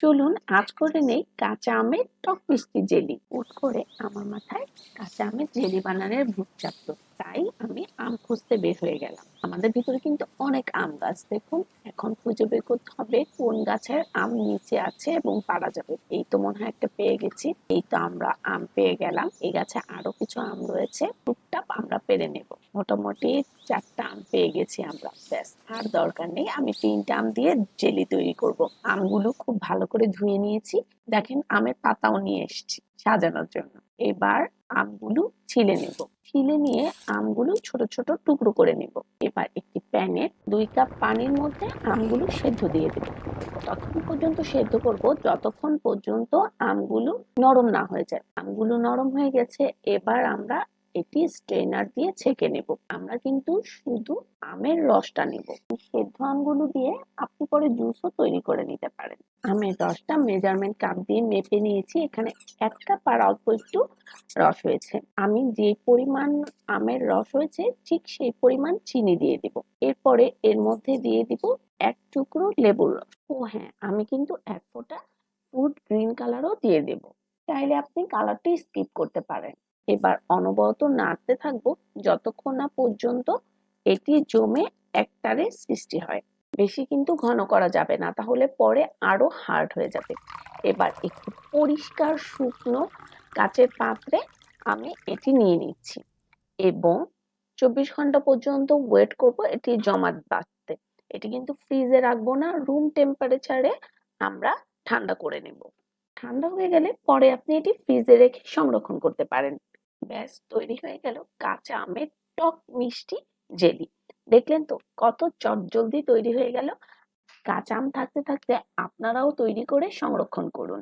চলুন আজ করে নেই কাঁচা আমের টক মিষ্টি জেলি। হুট করে আমার মাথায় কাঁচা আমের জেলি বানানোর ভূত চাপলো। তাই আমি আম খুঁজতে বের হয়ে গেলাম। আমাদের ভিতরে কিন্তু অনেক আম গাছ, দেখুন। এখন খুঁজে বের করতে হবে কোন গাছের আম নিচে আছে এবং পাড়া যাবে। এই তো মনে হয় একটা পেয়ে গেছি। এই তো আমরা আম পেয়ে গেলাম। এই গাছে আরো কিছু আম রয়েছে, টুকটাক আমরা পেরে নেব। মোটামুটি 4টা আম পেয়ে গেছি আমরা। ব্যাস, আর দরকার নেই। আমি 3টা আম দিয়ে জেলি তৈরি করব। আমগুলো খুব ভালো করে ধুয়ে নিয়েছি। দেখেন, আমের পাতাও নিয়ে এসেছি সাজানোর জন্য। এবার আমগুলো ছিলে নেব। ছিলে নিয়ে আমগুলো ছোট ছোট টুকরো করে নেব। এবার একটি প্যানে 2 কাপ পানির মধ্যে আমগুলো সেদ্ধ দিয়ে দেব। ততক্ষণ পর্যন্ত সেদ্ধ করব যতক্ষণ পর্যন্ত আমগুলো নরম না হয়ে যায়। আমগুলো নরম হয়ে গেছে। এবার আমরা এটি স্ট্রেনার দিয়ে ছেঁকে নেব। আমরা কিন্তু শুধু আমের রসটা নেব। সেদ্ধ আমগুলো দিয়ে আপনি পরে জুসও তৈরি করে নিতে পারেন। আমের রসটা মেজারমেন্ট কাপ দিয়ে মেপে নিয়েছি। এখানে 1 কাপ আর অল্প একটু রস হয়েছে। আমি যে পরিমাণ আমের রস হয়েছে ঠিক সেই পরিমাণ চিনি দিয়ে দিব। এরপরে এর মধ্যে দিয়ে দিব 1 টুকরো লেবুর রস। ও হ্যাঁ, আমি কিন্তু 1 ফোঁটা ফুড গ্রিন কালারও দিয়ে দেব। চাইলে আপনি কালারটি স্কিপ করতে পারেন। এবার অনবরত নাড়তে থাকবো যতক্ষণ না পর্যন্ত এটি জমে একটারে সৃষ্টি হয়। বেশি কিন্তু ঘন করা যাবে না, তাহলে পরে আরো হার্ড হয়ে যাবে। এবার একটি পরিষ্কার শুকনো কাচের পাত্রে আমি এটি নিয়ে নিচ্ছি এবং 24 ঘন্টা পর্যন্ত ওয়েট করব এটি জমাট বাঁধতে। এটি কিন্তু ফ্রিজে রাখবো না, রুম টেম্পারেচারে আমরা ঠান্ডা করে নেব। ঠান্ডা হয়ে গেলে পরে আপনি এটি ফ্রিজে রেখে সংরক্ষণ করতে পারেন। ব্যাস, তৈরি হয়ে গেল কাঁচা আমের টক মিষ্টি জেলি। দেখলেন তো কত চটজলদি তৈরি হয়ে গেল। কাঁচা আম থাকতে থাকতে আপনারাও তৈরি করে সংরক্ষণ করুন।